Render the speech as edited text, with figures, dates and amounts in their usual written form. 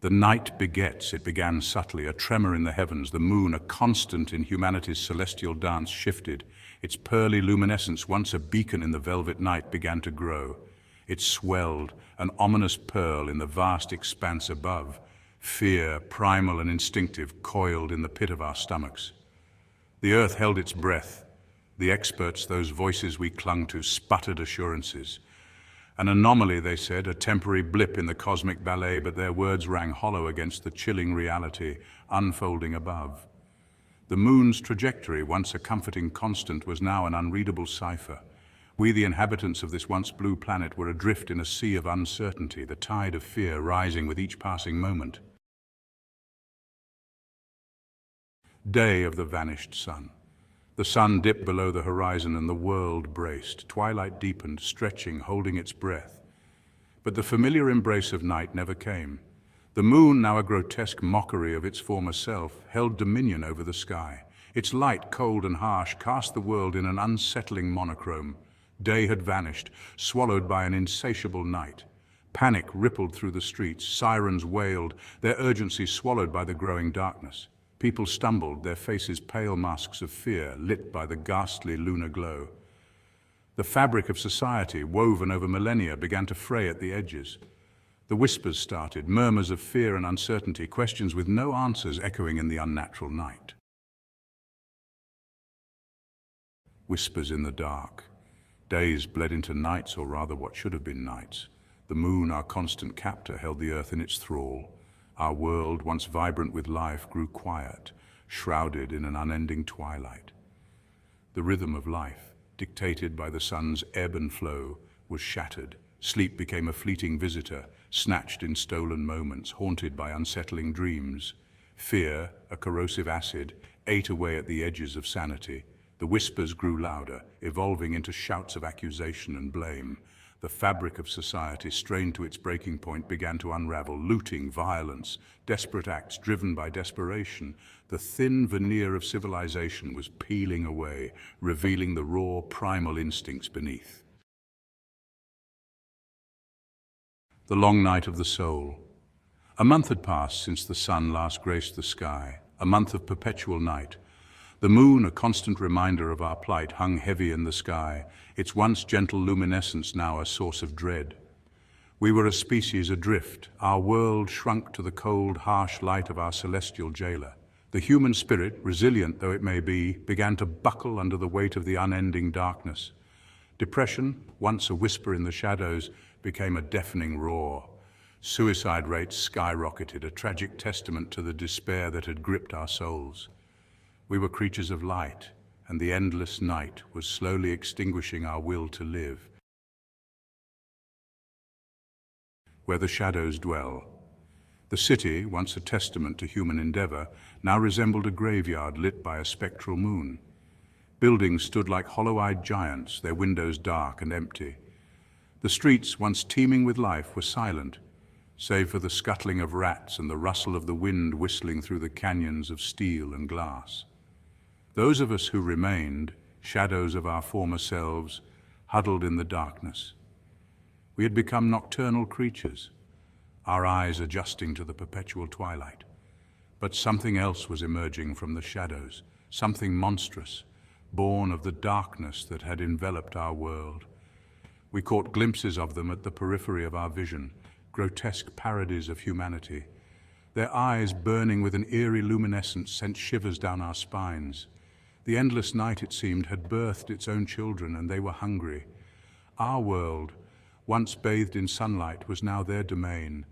The night begets, it began subtly, a tremor in the heavens. The moon, a constant in humanity's celestial dance, shifted. Its pearly luminescence, once a beacon in the velvet night, began to grow. It swelled, an ominous pearl in the vast expanse above. Fear, primal and instinctive, coiled in the pit of our stomachs. The earth held its breath. The experts, those voices we clung to, sputtered assurances. An anomaly, they said, a temporary blip in the cosmic ballet, but their words rang hollow against the chilling reality unfolding above. The moon's trajectory, once a comforting constant, was now an unreadable cipher. We, the inhabitants of this once blue planet, were adrift in a sea of uncertainty, the tide of fear rising with each passing moment. Day of the vanished sun. The sun dipped below the horizon and the world braced. Twilight deepened, stretching, holding its breath. But the familiar embrace of night never came. The moon, now a grotesque mockery of its former self, held dominion over the sky. Its light, cold and harsh, cast the world in an unsettling monochrome. Day had vanished, swallowed by an insatiable night. Panic rippled through the streets, sirens wailed, their urgency swallowed by the growing darkness. People stumbled, their faces pale masks of fear, lit by the ghastly lunar glow. The fabric of society, woven over millennia, began to fray at the edges. The whispers started, murmurs of fear and uncertainty, questions with no answers echoing in the unnatural night. Whispers in the dark. Days bled into nights, or rather what should have been nights. The moon, our constant captor, held the earth in its thrall. Our world, once vibrant with life, grew quiet, shrouded in an unending twilight. The rhythm of life, dictated by the sun's ebb and flow, was shattered. Sleep became a fleeting visitor, snatched in stolen moments, haunted by unsettling dreams. Fear, a corrosive acid, ate away at the edges of sanity. The whispers grew louder, evolving into shouts of accusation and blame. The fabric of society, strained to its breaking point, began to unravel. Looting, violence, desperate acts driven by desperation. The thin veneer of civilization was peeling away, revealing the raw, primal instincts beneath. The long night of the soul. A month had passed since the sun last graced the sky, a month of perpetual night. The moon, a constant reminder of our plight, hung heavy in the sky, its once gentle luminescence now a source of dread. We were a species adrift. Our world shrunk to the cold, harsh light of our celestial jailer. The human spirit, resilient though it may be, began to buckle under the weight of the unending darkness. Depression, once a whisper in the shadows, became a deafening roar. Suicide rates skyrocketed, a tragic testament to the despair that had gripped our souls. We were creatures of light, and the endless night was slowly extinguishing our will to live. Where the shadows dwell. The city, once a testament to human endeavor, now resembled a graveyard lit by a spectral moon. Buildings stood like hollow-eyed giants, their windows dark and empty. The streets, once teeming with life, were silent, save for the scuttling of rats and the rustle of the wind whistling through the canyons of steel and glass. Those of us who remained, shadows of our former selves, huddled in the darkness. We had become nocturnal creatures, our eyes adjusting to the perpetual twilight. But something else was emerging from the shadows, something monstrous, born of the darkness that had enveloped our world. We caught glimpses of them at the periphery of our vision, grotesque parodies of humanity. Their eyes, burning with an eerie luminescence, sent shivers down our spines. The endless night, it seemed, had birthed its own children, and they were hungry. Our world, once bathed in sunlight, was now their domain,